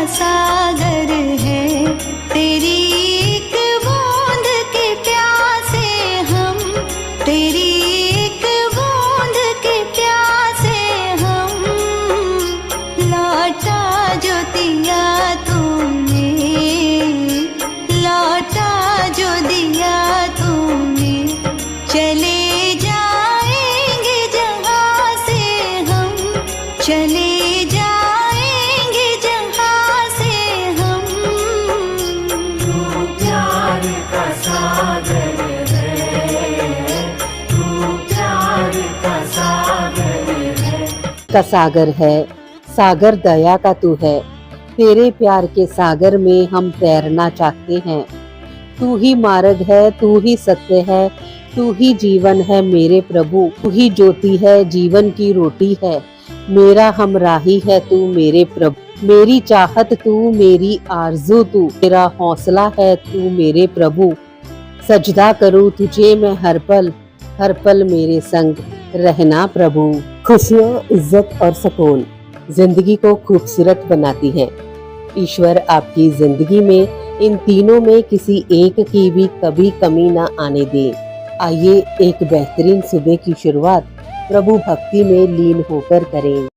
सागर है, तेरी एक बूंद के प्यासे हम, तेरी एक बूंद के प्यासे हम। लौटा जो दिया तूने, लौटा जो दिया तूने, चले जाएंगे जहाँ से हम, चले जाएंगे जहाँ से हम। तू प्यार का सागर है, तू प्यार का सागर है। का सागर है, सागर दया का तू है। तेरे प्यार के सागर में हम तैरना चाहते हैं। तू ही मार्ग है, तू ही सत्य है, तू ही जीवन है मेरे प्रभु। तू ही ज्योति है, जीवन की रोटी है, मेरा हमराही है तू मेरे प्रभु। मेरी चाहत तू, मेरी आरज़ू तू, मेरा हौसला है तू मेरे प्रभु। सजदा करूँ तुझे मैं हर पल मेरे संग रहना प्रभु। खुशियाँ, इज्जत और सुकून जिंदगी को खूबसूरत बनाती हैं। ईश्वर आपकी जिंदगी में इन तीनों में किसी एक की भी कभी कमी ना आने दे। आइए एक बेहतरीन सुबह की शुरुआत प्रभु भक्ति में लीन होकर करें।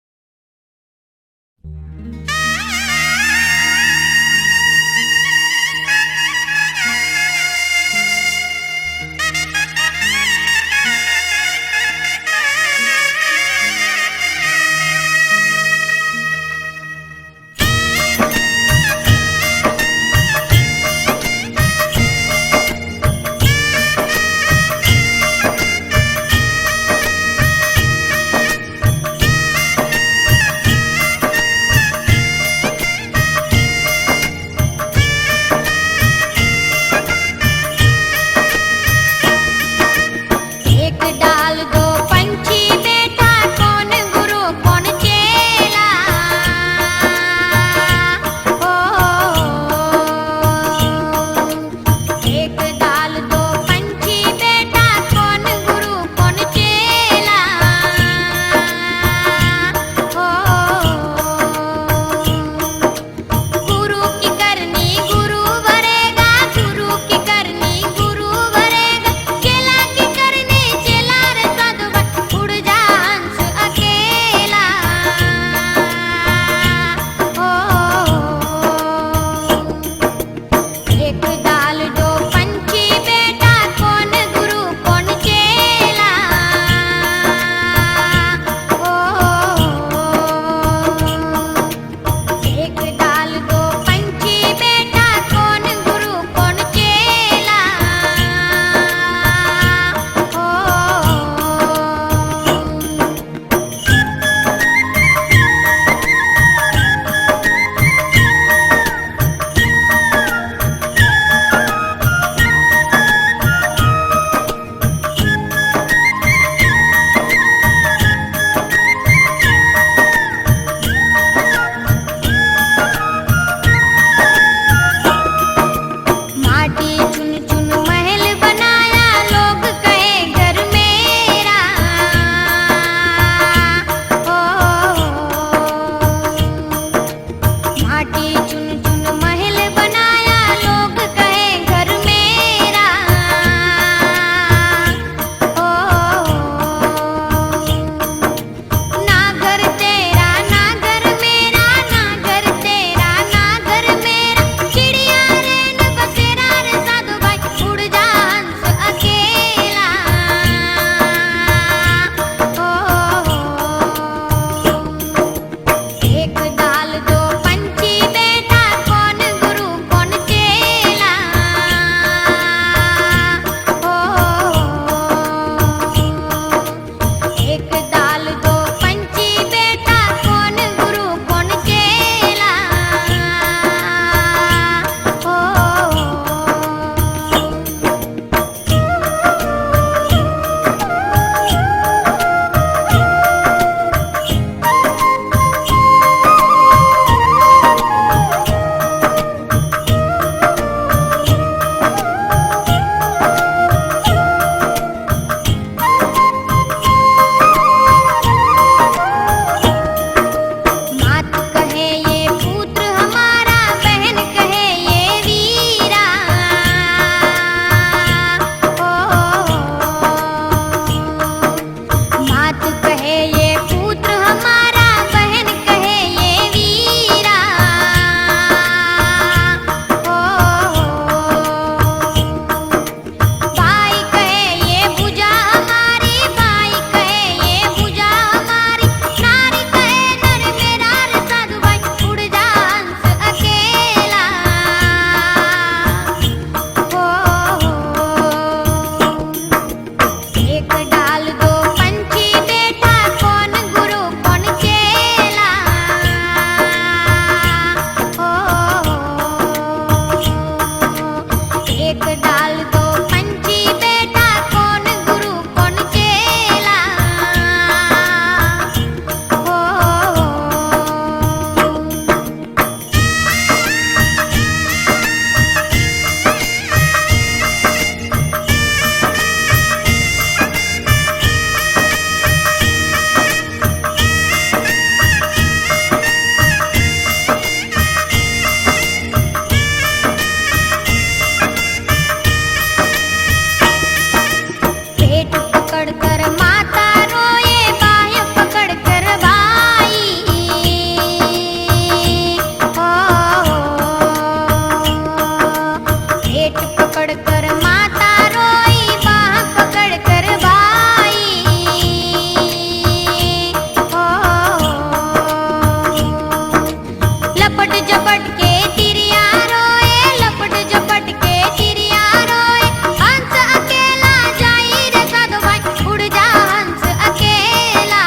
झपट के तिरिया रोए, लपट झपट के तिरिया रोए। हंस अकेला जाई रे साधु भाई, उड़ जा हंस अकेला।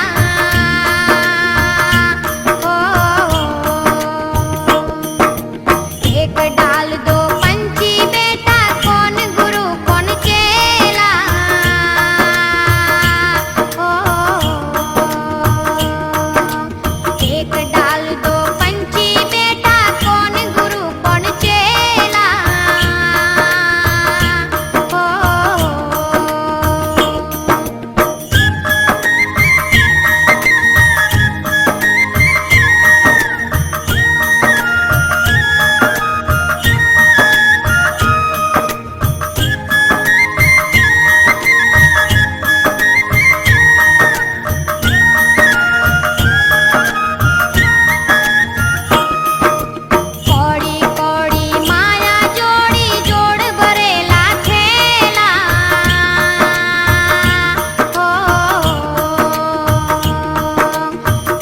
एक डाल दो पंछी बेटा, कौन गुरु कौन चेला। एक डाल दो पंछी बेटा, कौन गुरु कौन चेला। कौड़ी कौड़ी माया जोड़ी, जोड़ भरेला खेला।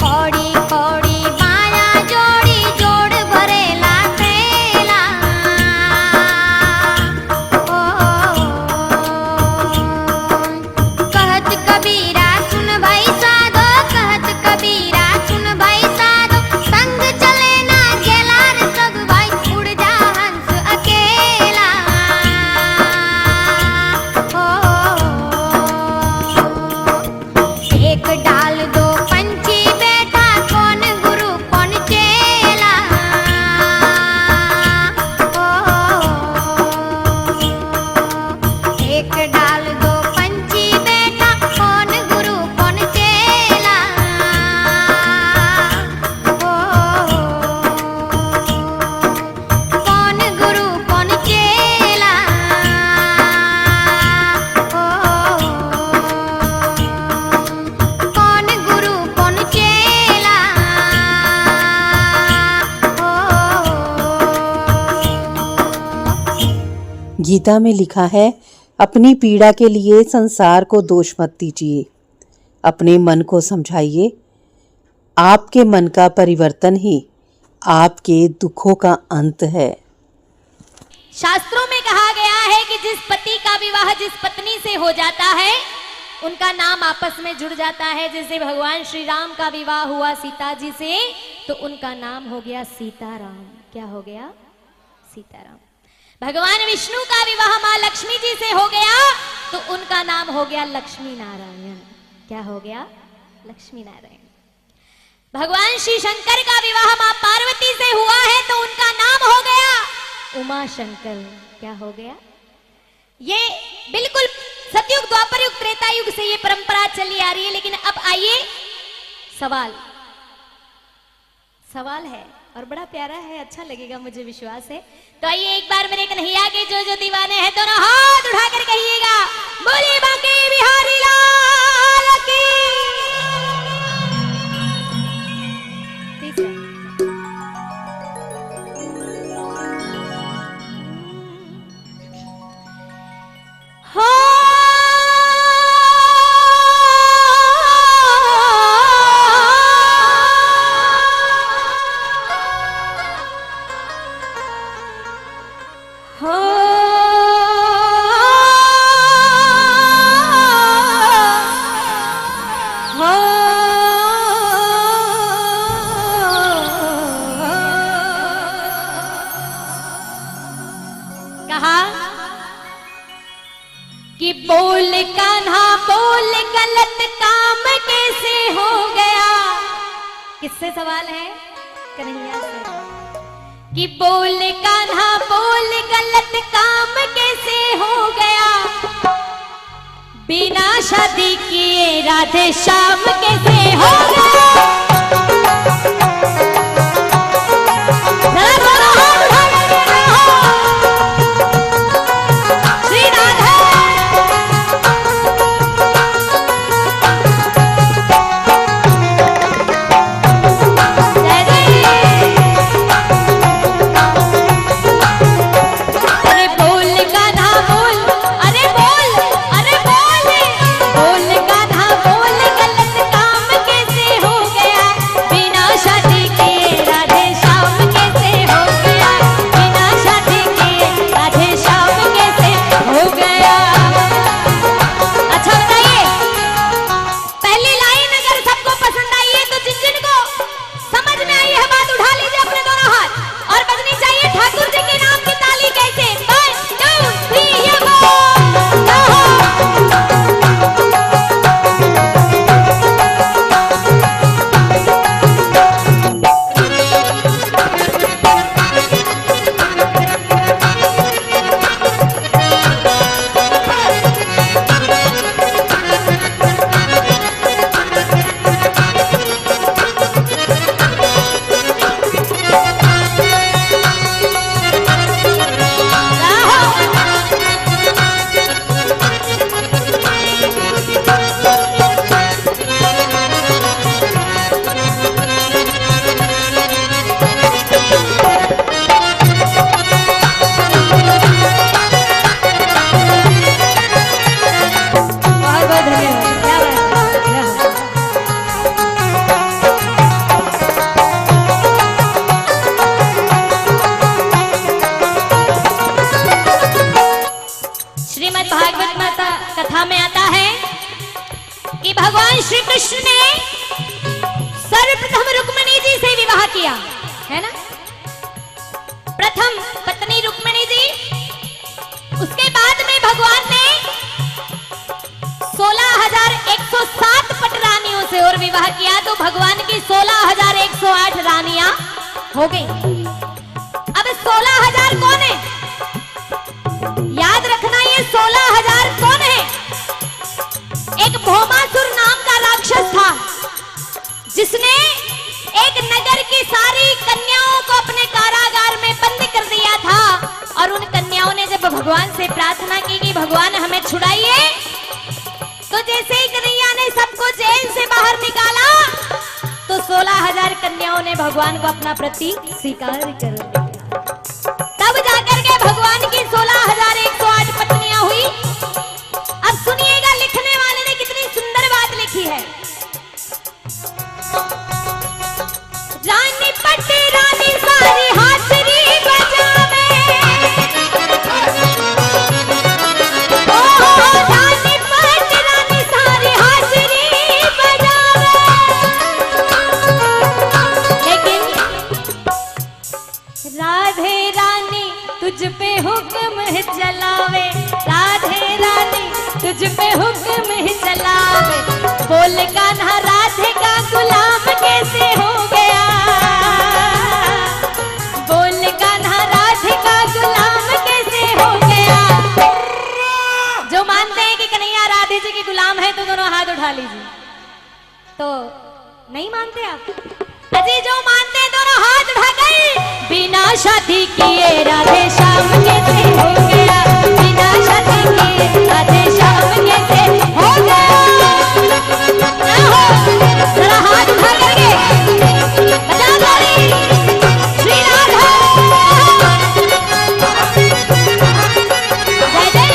कौड़ी कौड़ी माया जोड़ी, जोड़ भरेला खेला। कहत कबीरा सुन भाई साधो, कहत कबीरा सुन भाई साधो। संग चले ना गेला रे सब भाई, उड़ जा हंस अकेला। एक डाल दो पंछी बेटा, कौन गुरु कौन चेला। एक डाल दो पंछी बेटा, कौन गुरु कौन चेला। कौन गुरु कौन चेला। कौन गुरु कौन चेला। गीता में लिखा है, अपनी पीड़ा के लिए संसार को दोष मत दीजिए, अपने मन को समझाइए। आपके मन का परिवर्तन ही आपके दुखों का अंत है। शास्त्रों में कहा गया है कि जिस पति का विवाह जिस पत्नी से हो जाता है, उनका नाम आपस में जुड़ जाता है। जैसे भगवान श्री राम का विवाह हुआ सीता जी से, तो उनका नाम हो गया सीताराम। क्या हो गया? सीताराम। भगवान विष्णु का विवाह मां लक्ष्मी जी से हो गया, तो उनका नाम हो गया लक्ष्मी नारायण। क्या हो गया? लक्ष्मी नारायण। भगवान श्री शंकर का विवाह मां पार्वती से हुआ है, तो उनका नाम हो गया उमा शंकर। क्या हो गया? ये बिल्कुल सतयुग, द्वापर युग, त्रेता युग से ये परंपरा चली आ रही है। लेकिन अब आइए, सवाल है और बड़ा प्यारा है, अच्छा लगेगा, मुझे विश्वास है। तो आइए एक बार मेरे कन्हैया के जो दीवाने हैं, दोनों हाथ उठाकर कहिएगा, बोलिए बांके बिहारी लाल की। तीसरा। हो कहा कि बोल कान्हा बोल, गलत काम कैसे हो गया। किससे सवाल है? कन्हैया से। कि बोल कान्हा बोल, गलत काम कैसे हो गया। बिना शादी किए राधे श्याम कैसे हो गया। जरा दोनों हाथ उठा के रहो। श्री राधे। जय जय। अरे बोल कान्हा बोल, अरे बोल, अरे बोल, बोल कान्हा बोल, गलत काम कैसे हो कृष्ण ने सर्वप्रथम रुक्मिणी जी से विवाह किया, है ना? प्रथम पत्नी रुक्मिणी जी, उसके बाद में भगवान ने 16,107 पटरानियों से और विवाह किया, तो भगवान की 16,108 रानियां हो गई। अब 16,000 कौन है? याद रखना, ये 16,000 कौन है? एक भौमासुर नाम का राक्षस था, जिसने एक नगर की सारी कन्याओं को अपने कारागार में बंद कर दिया था। और उन कन्याओं ने जब भगवान से प्रार्थना की कि भगवान हमें छुड़ाइए, तो जैसे ही कन्हैया ने सबको जेल से बाहर निकाला, तो 16,000 कन्याओं ने भगवान को अपना प्रति स्वीकार कर लिया। तब जाकर के भगवान की 16,108 पत्नियां हुई। अब सुनिएगा, लिखने वाले ने कितनी सुंदर बात लिखी है। रानी पट रानी सारी हाजरी बजावे, ओ रानी पट रानी सारी हाजरी बजावे। लेकिन राधे रानी तुझ पे हुक्म चलावे, राधे रानी तुझ पे हुक्म चलावे। बोल कान्हा राधे का गुलाम कैसे हो गया, बोल कान्हा राधे का गुलाम कैसे हो गया। जो मानते हैं कि कन्हैया राधे जी के गुलाम है, तो दोनों हाथ उठा लीजिए। तो नहीं मानते आप? अजी जो मानते हैं दोनों हाथ उठा कर। बिना शादी किए राधे श्याम कैसे हो गया, बिना शादी किए राधे श्याम कैसे हो गया। जरा हाथ उठा करके बजा ताली, श्री राधा जय जय।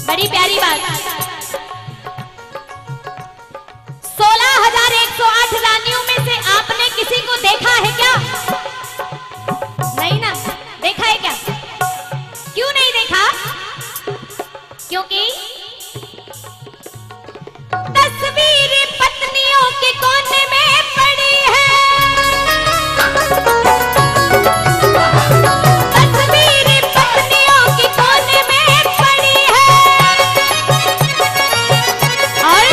बड़ी प्यारी बात। 16,108 रानियों में से आपने किसी को देखा है क्या? नहीं ना, देखा है क्या? क्यों नहीं देखा? क्योंकि तस्वीर पत्नियों के कोने में पड़ी है, तस्वीर पत्नियों के कोने में पड़ी है। और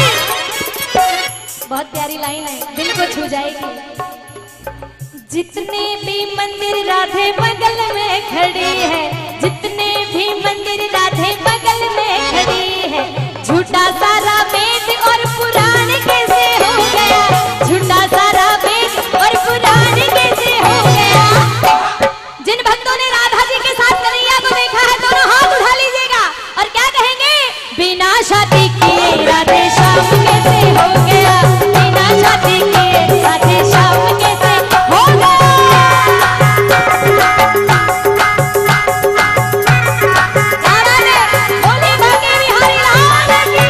बहुत प्यारी लाइन है, दिल को छू जाएगी। जितने भी मंदिर राधे बगल में खड़ी है, जितने भी मंदिर राधे बगल में खड़ी है। झूठा सारा वेद और पुराण कैसे हो गया, झूठा सारा वेद और पुराण कैसे हो गया। जिन भक्तों ने राधा जी के साथ कन्हैया को देखा है, दोनों हाथ उठा लीजिएगा और क्या कहेंगे? बिना शादी किए राधे श्याम कैसे हो गया, बिना शादी किए राधे श्याम कैसे हो गया। बोले भागे बिहारी लाल की।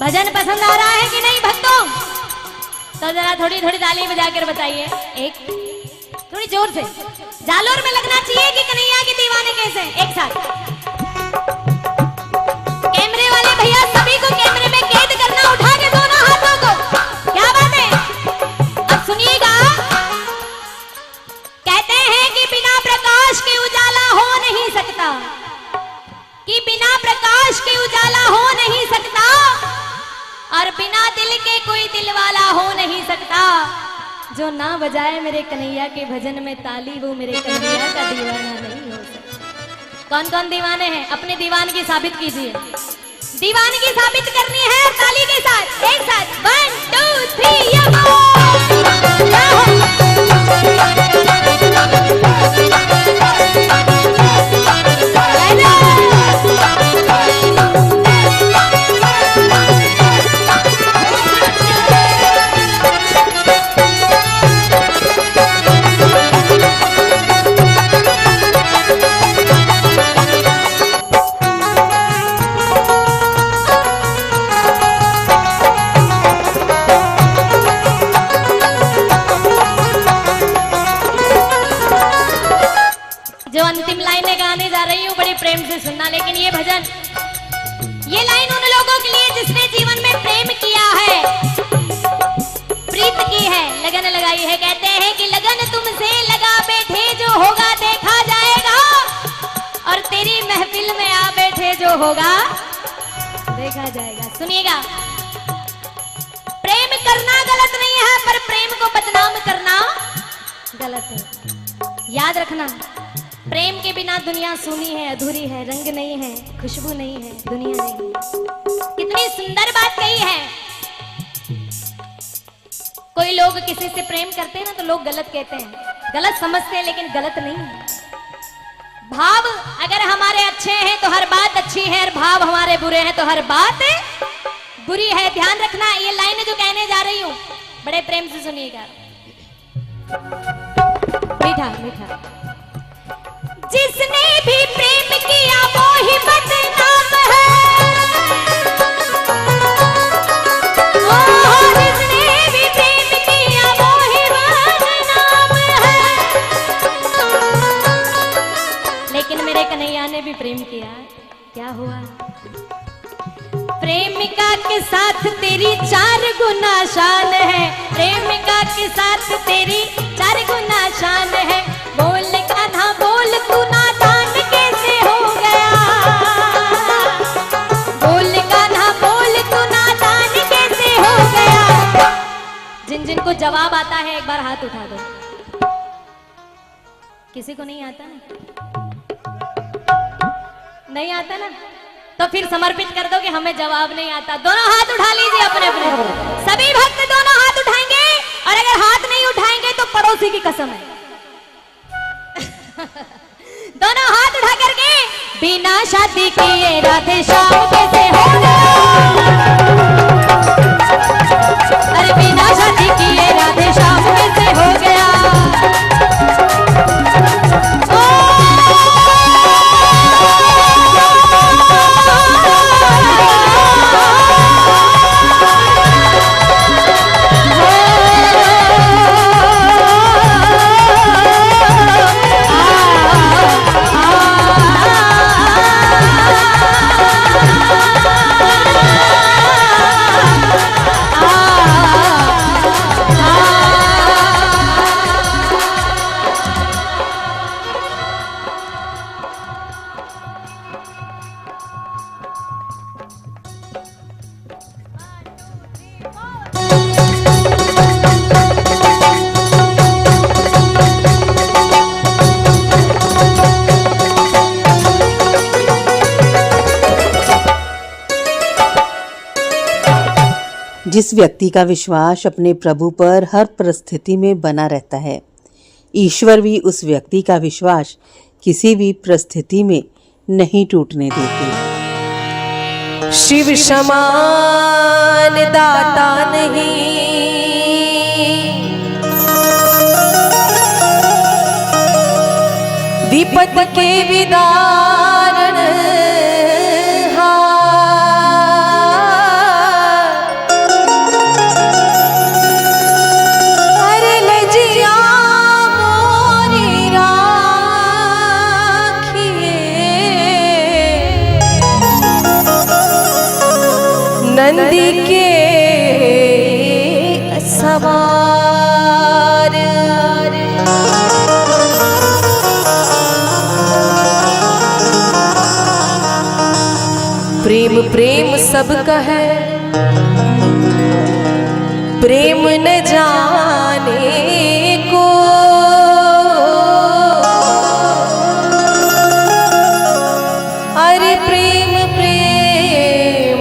भजन पसंद आ रहा है कि नहीं भक्तों? तो जरा थोड़ी थोड़ी ताली बजाकर बताइए, एक थोड़ी जोर से। जालोर में लगना चाहिए कि कन्हैया के दीवाने कैसे। एक साथ कैमरे वाले भैया सभी को कैमरे में कैद करना, उठा के दोनों हाथों को। क्या बात है? अब सुनिएगा, कहते हैं कि बिना प्रकाश के उजाला हो नहीं सकता, कि बिना प्रकाश के उजाला हो नहीं सकता, और बिना दिल के कोई दिल वाला हो नहीं सकता। जो ना बजाए मेरे कन्हैया के भजन में ताली, वो मेरे कन्हैया का दीवाना नहीं हो सकता। कौन कौन दीवाने हैं? अपने दीवानगी साबित कीजिए। दीवानगी साबित करनी है ताली के साथ, एक साथ 1 2 3 जो अंतिम लाइनें गाने जा रही हूँ बड़े प्रेम से सुनना। लेकिन ये भजन, ये लाइन उन लोगों के लिए जिसने जीवन में प्रेम किया है, प्रीत की है, लगन लगाई है। कहते हैं कि लगन तुमसे लगा बैठे जो होगा देखा जाएगा, और तेरी महफिल में आ बैठे जो होगा देखा जाएगा। सुनिएगा, प्रेम करना गलत नहीं है, पर प्रेम को बदनाम करना गलत है। याद रखना, प्रेम के बिना दुनिया सूनी है, अधूरी है, रंग नहीं है, खुशबू नहीं है, दुनिया नहीं है। कितनी सुंदर बात कही है। कोई लोग किसी से प्रेम करते हैं ना तो लोग गलत कहते हैं, गलत समझते हैं, लेकिन गलत नहीं है। भाव अगर हमारे अच्छे हैं तो हर बात अच्छी है, और भाव हमारे बुरे हैं तो हर बात बुरी है। ध्यान रखना, ये लाइन जो कहने जा रही हूं बड़े प्रेम से सुनिएगा। मीठा मीठा, जिसने भी प्रेम किया वो ही बदनाम है, जिसने भी प्रेम किया वो ही बदनाम है। लेकिन मेरे कन्हैया ने भी प्रेम किया, क्या हुआ? प्रेमिका के साथ तेरी 4 गुना शान है, प्रेमिका के साथ तेरी 4 गुना शान है। बोल कान्हा बोल तू नादान कैसे हो गया, बोल कान्हा बोल तू नादान कैसे हो गया। जिन जिन को जवाब आता है एक बार हाथ उठा दो। किसी को नहीं आता ना? नहीं आता ना? तो फिर समर्पित कर दो कि हमें जवाब नहीं आता। दोनों हाथ उठा लीजिए अपने अपने। सभी भक्त दोनों हाथ उठाएंगे, और अगर हाथ नहीं उठाएंगे तो पड़ोसी की कसम है। दोनों हाथ उठा करके, बिना शादी किए राधे श्याम कैसे हो गया, अरे बिना शादी किए राधे श्याम कैसे हो गया। जिस व्यक्ति का विश्वास अपने प्रभु पर हर परिस्थिति में बना रहता है, ईश्वर भी उस व्यक्ति का विश्वास किसी भी परिस्थिति में नहीं टूटने देते। शिव समान दाता नहीं, विपत के विदारण नंदी के सवार। प्रेम प्रेम सबका है, प्रेम न जाने को, अरे प्रेम प्रेम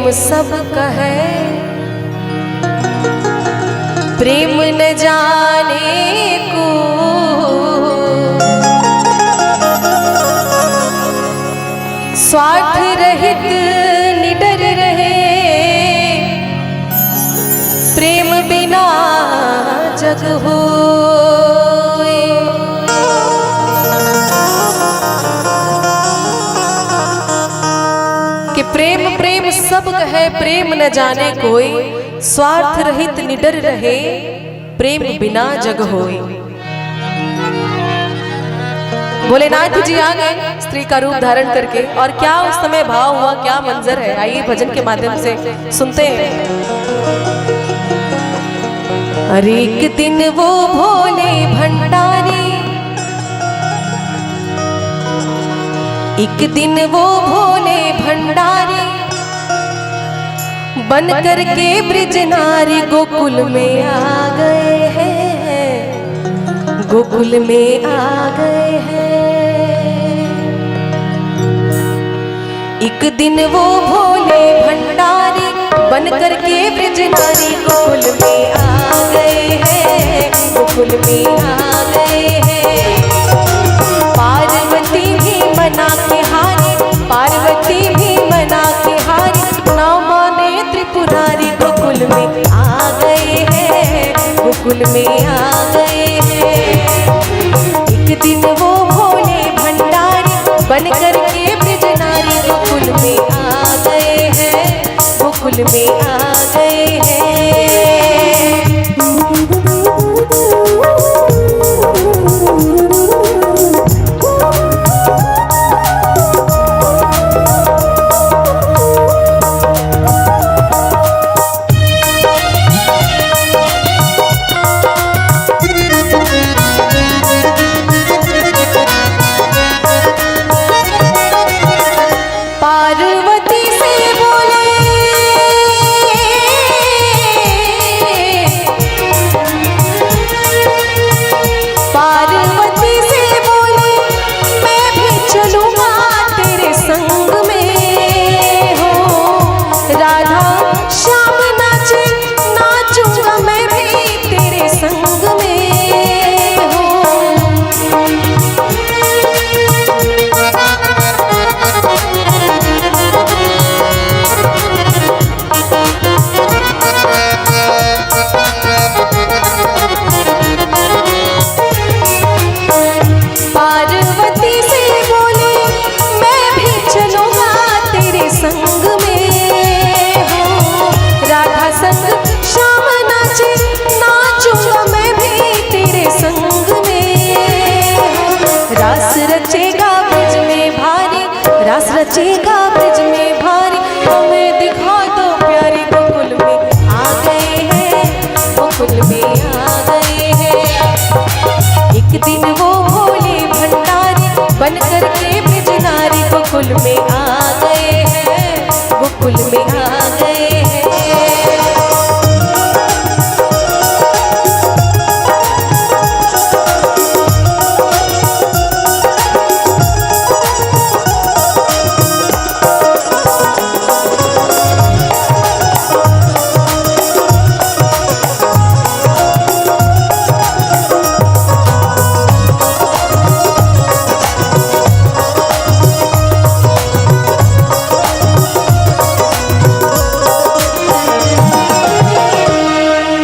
प्रेम न जाने को स्वार्थ रहित निडर रहे, प्रेम बिना जग होए। कि प्रेम प्रेम सब कहे प्रेम न जाने कोई, स्वार्थ रहित निडर रहे, प्रेम बिना जग होए। भोलेनाथ जी आ गए स्त्री का रूप धारण करके, और क्या उस समय भाव हुआ, क्या मंजर है, आइए भजन के माध्यम से सुनते हैं। हर एक दिन वो भोले भंडारी, एक दिन वो भोले भंडारी बन करके ब्रज नारी गोकुल में आ गए हैं, गोकुल में आ गए हैं। एक दिन वो भोले भंडारी बन करके ब्रज नारी गोकुल में आ गए हैं, गोकुल में आ गए हैं। पार्वती भी मना के हारी, पार्वती भी मना के हारी, ना माने त्रिपुरारी गोकुल में आ गए हैं, गोकुल में आ गए हैं। एक दिन वो भोले भंडारी बन करके ब्रज नारी गोकुल में आ गए हैं, गोकुल में आ गए हैं। पार्वती से बोले, पार्वती से बोले मैं भी चलूंगा तेरे संग में हो। राधा श्याम नाचे, नाचूंगा मैं भी तेरे संग में हो। पार्वती से बोले मैं भी चलूंगा तेरे संग में हो। राधा संग श्याम नाचे, नाचूंगा मैं भी तेरे संग में हो। रास रचेगा ब्रज में भारी, रास रचेगा ब्रज में भारी, हमें दिखा दो प्यारी गोकुल में आ गए हैं, गोकुल में आ गए हैं। एक दिन वो भोले भंडारी बन करके ब्रज नारी गोकुल में आ गए हैं, गोकुल में आ गए हैं।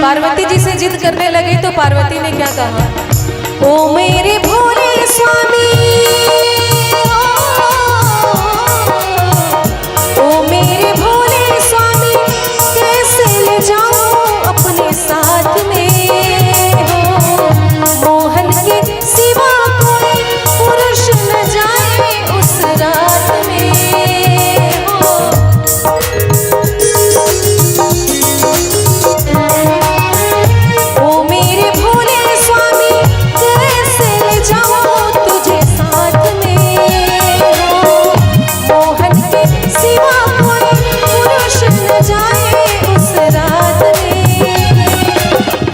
पार्वती जी से जिद करने लगे तो पार्वती ने क्या कहा, ओ मेरे भोले स्वामी, ओ मेरे भोले स्वामी, कैसे ले जाऊं अपने साथ में हो। मोहन के सिवा कोई पुरुष न जाए उस रात में हो। ओ मेरे भोले स्वामी, कैसे ले जाऊं तुझे साथ में हो। मोहन के सिवा कोई पुरुष न जाए उस रात में।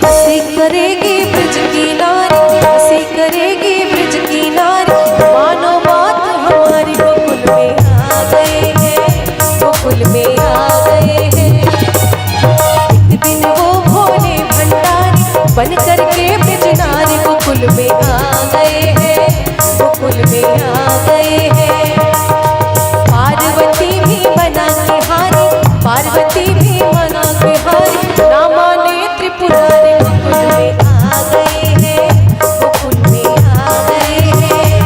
हंसी करेगी ब्रज की नारी, हंसी करेगी ब्रज की नारी, मानो बात हमारी गोकुल में आ गए हैं, गोकुल में आ गए हैं। एक दिन वो भोले भंडारी बन करके ब्रजनारी गोकुल में आ गए हैं, गोकुल में आ गए हैं। पार्वती भी बना के हारी, पार्वती भी बना के हारी, ना माने त्रिपुरारी गोकुल में आ गए हैं, गोकुल में आ गए हैं।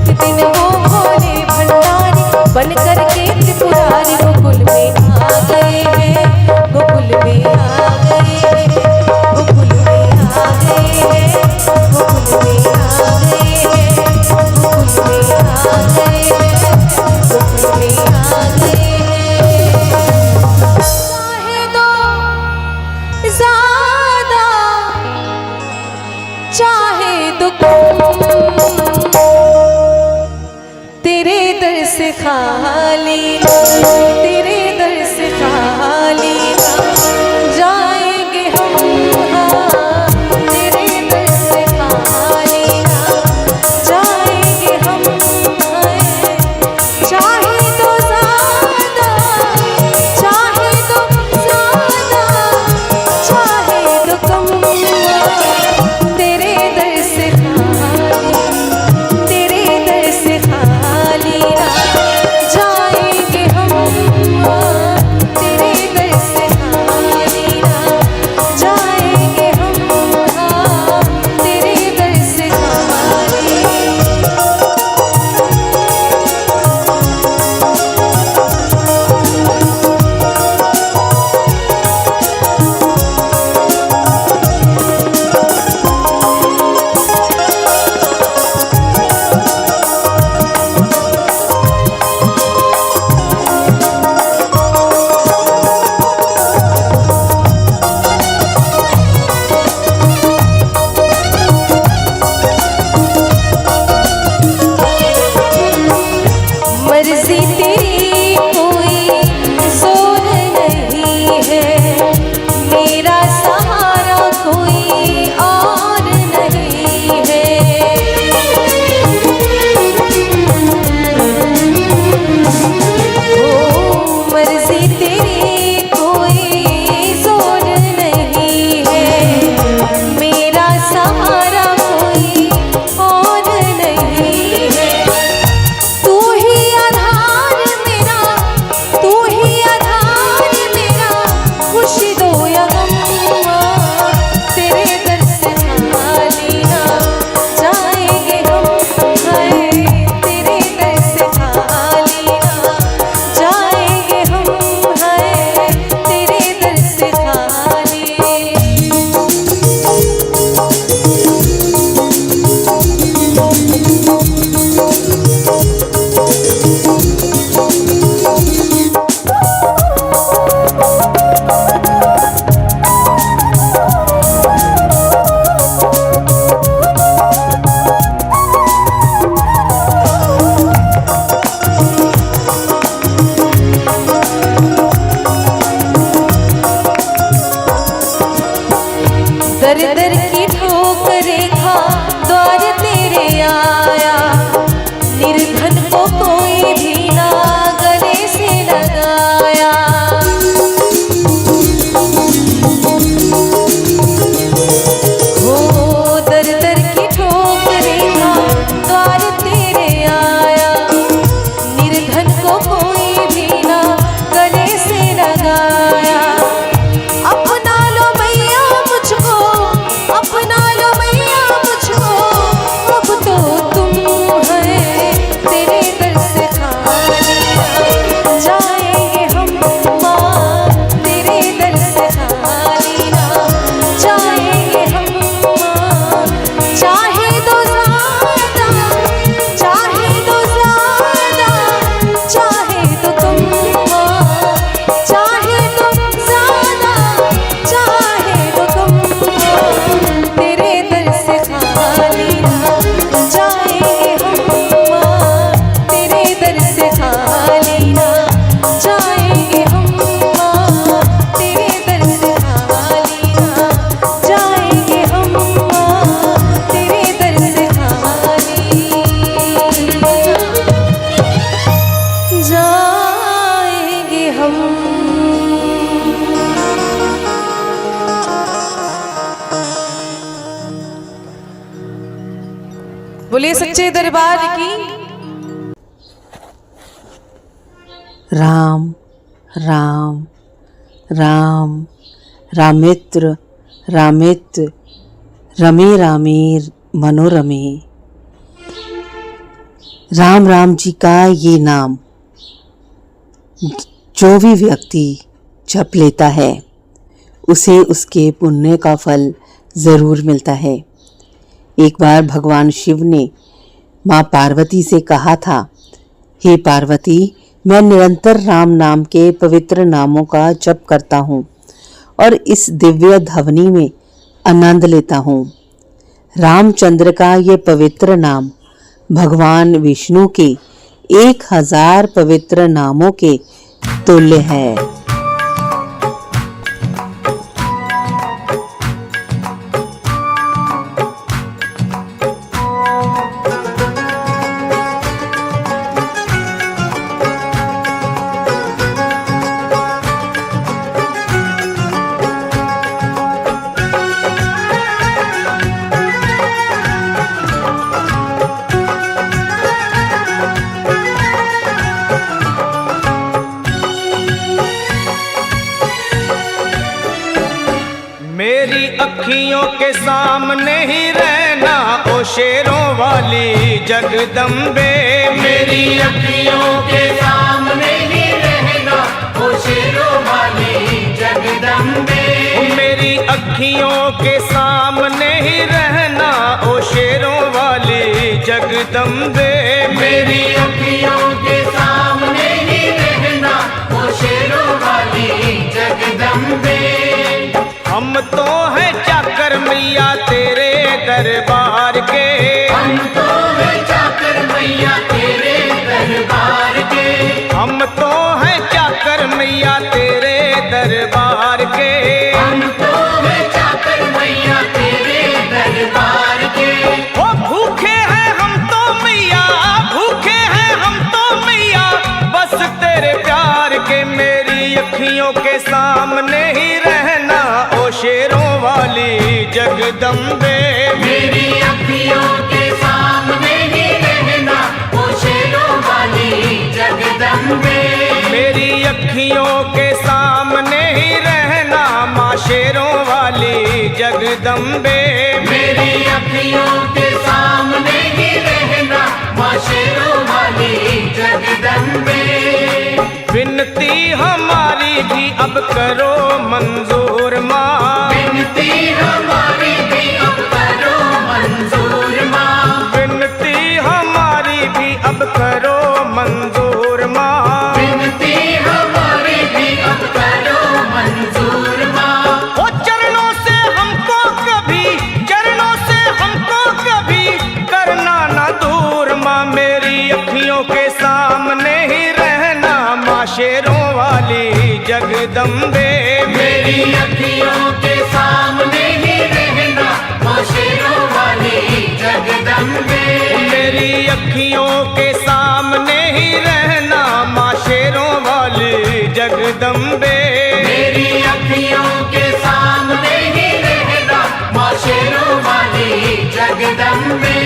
एक दिन वो भोले भंडारी बन करके त्रिपुरारी गोकुल में आ गए हैं, गोकुल में आ गए हैं, गोकुल में आ गए हैं, गोकुल में आ गए हैं, गोकुल में आ गए हैं, गोकुल में आ गए हैं। चाहे दो ज्यादा चाहे दो कम, तेरे दर से खाली ना, तेरे दर से खाली ना जाएंगे हम, हाँ तेरे दर से खाली ना जाएंगे हम, हाय। चाहे तो ज्यादा चाहे तो ज्यादा चाहे तो कम, तेरे दर से खाली, तेरे दर से खाली ना जाएंगे हम, तेरे दर से खाली ना जाएंगे हम, हाँ तेरे दर से खाली। मर्जी तेरी कोई जोर नहीं है, मेरा सहारा कोई और नहीं है। ओ मर्जी तेरी कोई जोर नहीं है, मेरा सहारा कोई और नहीं है। तू ही आधार मेरा, तू ही आधार मेरा, खुशी दो या गम, तेरे दर से खाली ना जाएंगे हम, हाय तेरे दर से खाली ना जाएंगे हम, हाय तेरे दर से खाली। दर दर की ठोकरें खा द्वार तेरे आया, निर्धन को कोई भी ना गले से लगाया। हो दर दर की ठोकरें खा द्वार तेरे आया, निर्धन को कोई भी ना गले से लगाया। अपना लो मैया मुझको, अपना लो मैया मुझको, अब तो तुम बोलिए सच्चे दरबार की। राम राम राम रामित्र रामित्र रमे रामे मनोरमे। राम राम जी का ये नाम जो भी व्यक्ति जप लेता है उसे उसके पुण्य का फल ज़रूर मिलता है। एक बार भगवान शिव ने माँ पार्वती से कहा था, हे पार्वती, मैं निरंतर राम नाम के पवित्र नामों का जप करता हूँ और इस दिव्य ध्वनि में आनंद लेता हूँ। रामचंद्र का ये पवित्र नाम भगवान विष्णु के 1000 पवित्र नामों के तुल्य है। मेरी अखियों के सामने ही रहना ओ शेरों वाली जगदम्बे। मेरी अखियों के सामने ही रहना ओ शेरों वाली जगदम्बे। मेरी अखियों के सामने ही रहना ओ शेरों वाली जगदम्बे। मेरी अखियों के सामने ही रहना ओ शेरों वाली जगदम्बे। हम तो हैं चाकर मैया तेरे दरबार के। हम तो हैं चाकर मैया तेरे दरबार के। हम तो हैं चाकर मैया तेरे दरबार के। हम तो हैं चाकर मैया तेरे दरबार के। ओ भूखे हैं हम तो मैया, भूखे हैं हम तो मैया, बस तेरे प्यार के। मेरी अखियों के सामने ही रहना ओ शेरों वाली जगदम्बे। मेरी अखियों के सामने ही रहना ओ शेरों वाली जगदम्बे। मेरी अखियों के सामने ही रहना माँ शेरों वाली जगदम्बे। मेरी अखियों के सामने ही रहना माँ शेरों वाली जगदम्बे। विनती हमारी भी अब करो मंजूर माँ। विनती हमारी भी अब करो मंजूर माँ। विनती हमारी भी अब करो मंजूर माँ। विनती हमारी भी अब करो मंजूर माँ। ओ चरणों से हमको कभी, चरणों से हमको कभी करना ना दूर माँ। मेरी अखियों के सामने ही रहना माँ शेरों वाली जगदम्बे। मेरी अखियों के सामने ही रहना माँ शेरों वाली जगदम्बे। मेरी अखियों के सामने ही रहना माँ शेरों वाली जगदम्बे। मेरी अखियों के सामने ही रहना माँ शेरों वाली जगदम्बे।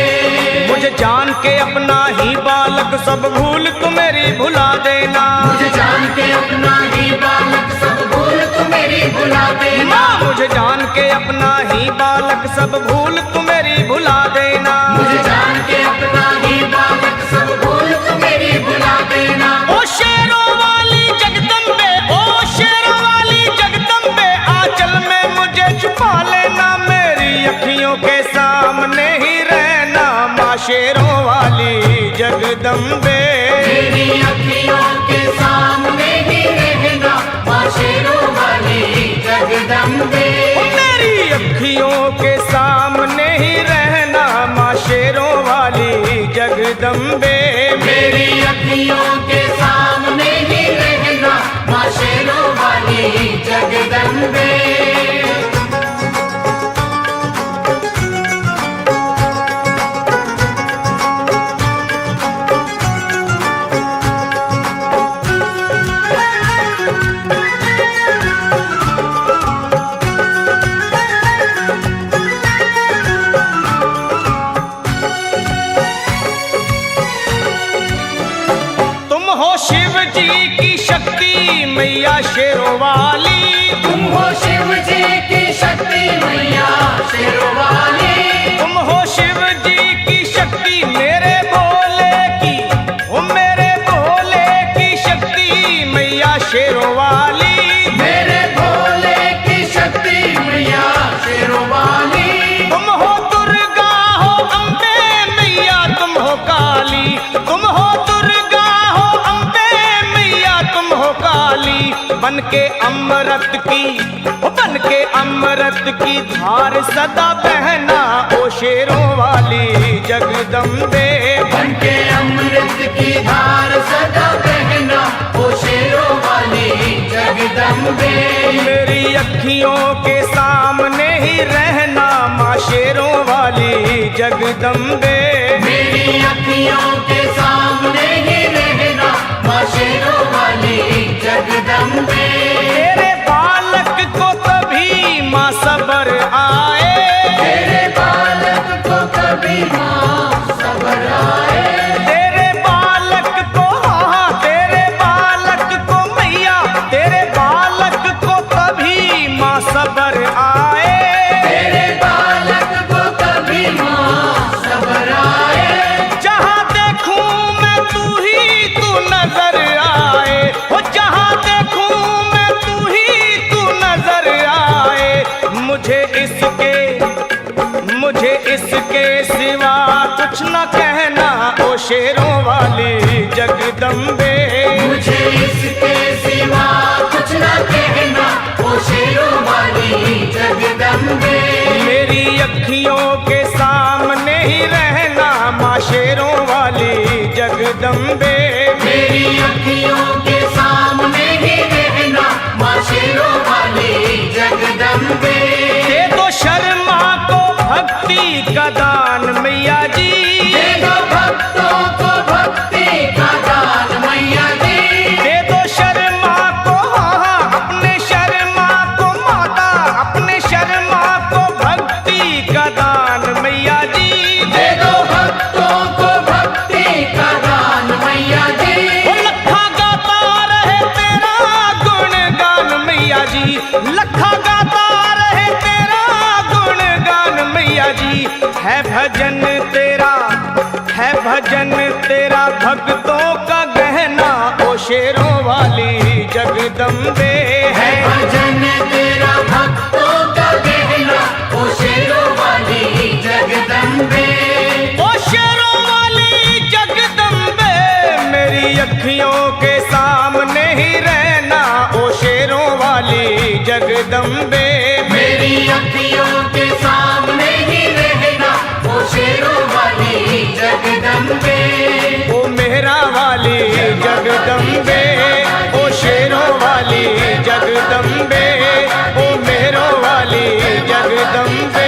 मुझे जान के अपना ही बालक सब भूल तू मेरी भुला देना। मुझे जान के अपना ही बालक सब भूल तू मेरी भुला देना। माँ मुझे जान के अपना ही बालक सब भूल तू मेरी भुला देना। मुझे जान के अपना ही बालक सब भूल तू मेरी भुला देना। ओ शेरों वाली जगदम्बे, ओ शेरों वाली जगदम्बे, आंचल में मुझे छुपा लेना। मेरी अखियों के सामने ही रहना माँ शेरों वाली जगदम्बे। मेरी अखियों के सामने ही रहना माँ शेरों वाली जगदम्बे। मेरी अखियों के सामने ही रहना माँ शेरों वाली जगदम्बे। मेरी अखियों के सामने ही रहना माँ शेरों वाली जगदम्बे। जी की शक्ति मैया शेरों वाली। तुम हो शिव जी की शक्ति मैया शेरों वाली। तुम हो शिव जी की शक्ति मेरे भोले की, ओ मेरे भोले की शक्ति मैया शेरों वाली। मेरे भोले की शक्ति मैया शेरों वाली। तुम हो दुर्गा हो अम्बे मैया तुम हो काली। तुम हो दुर्गा हो अम्बे मैया तुम हो काली। बन के अमृत की, बन के अमृत की धार सदा बहना ओ शेरों वाली जगदम्बे। बन के अमृत की धार सदा बहना ओ शेरों वाली जगदम्बे। मेरी अखियों के सामने ही रहना माँ शेरों वाली जगदम्बे। मेरी अखियों के सामने ही रहना माँ शेरों वाली जगदम्बे। तेरे बालक को तभी माँ सबर आए। तेरे बालक को कभी माँ सबर आए। तेरे बालक को, हाँ तेरे बालक को मैया, तेरे बालक को तभी माँ सबर आए। तेरे बालक को कभी माँ सबर आए। जहाँ देखूं मैं तू ही तू नजर आए। हो जहाँ देखूं मैं तू ही तू नजर आए। मुझे इसके सिवा कुछ न कहना ओ शेरों वाली जगदम्बे। मुझे इसके सिवा कुछ न कहना ओ शेरों वाली जगदम्बे। मेरी अखियों के सामने ही रहना माँ शेरों वाली जगदम्बे। मेरी अखियों के सामने ही रहना माँ शेरों वाली जगदम्बे। दे दो शर्मा को भक्ति का दान मैया जी। दे दो भक्तों को भक्ति का दान मैया जी। दे दो शर्मा को, हाँ अपने शर्मा को माता, अपने शर्मा को भक्ति का दान मैया जी। दे दो भक्तों को भक्ति का दान मैया जी। वो लखा गाता रहे तेरा गुणगान मैया जी। लखा गाता रहे तेरा गुणगान मैया जी। है भजन तेरा, है भजन तेरा भक्तों का गहना ओ शेरों वाली जगदम्बे। है भजन तेरा भक्तों का गहना ओ शेरों वाली जगदम्बे। ओ शेरों वाली जगदम्बे। मेरी अखियों के सामने ही रहना ओ शेरों वाली जगदम्बे। मेरी अखियों के सामने ही रहना ओ शेरों वाली जगदम्बे। ओ मेहरा वाली जगदम्बे। ओ शेरों वाली जगदम्बे। ओ मेहरों वाली जगदम्बे।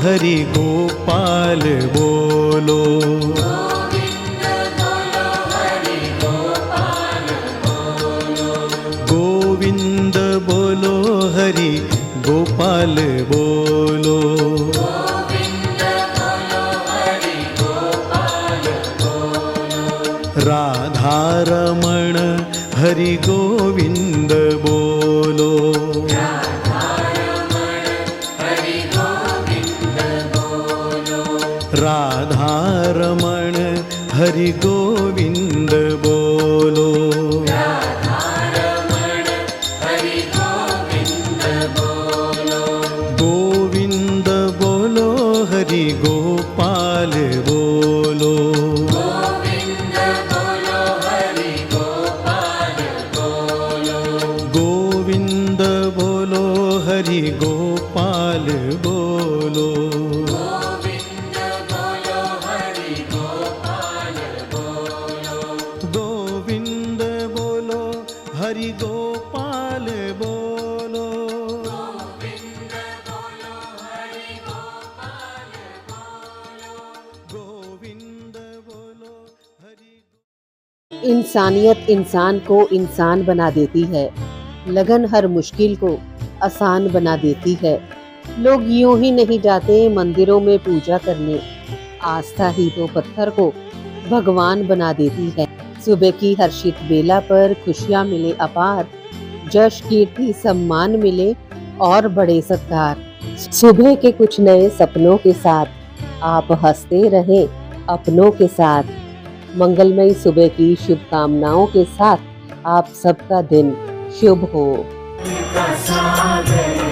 हरि गोपाल बोलो। गोविंद बोलो हरि गोपाल बोलो। राधा रमण हरि गोविंद बोलो। राधा रमण हरि गोविंद बोलो। हरि गोपाल बोलो। गोविंद बोलो हरि गोपाल बोलो। गोविंद बोलो हरि गोपाल बोलो। गोविंद बोलो हरि। इंसानियत इंसान को इंसान बना देती है, लगन हर मुश्किल को आसान बना देती है। लोग यूं ही नहीं जाते मंदिरों में पूजा करने, आस्था ही तो पत्थर को भगवान बना देती है। सुबह की हर्षित बेला पर खुशियां मिले अपार, जश कीर्ति सम्मान मिले और बड़े सत्कार। सुबह के कुछ नए सपनों के साथ आप हंसते रहें अपनों के साथ। मंगलमयी सुबह की शुभकामनाओं के साथ आप सबका दिन शुभ हो। सागर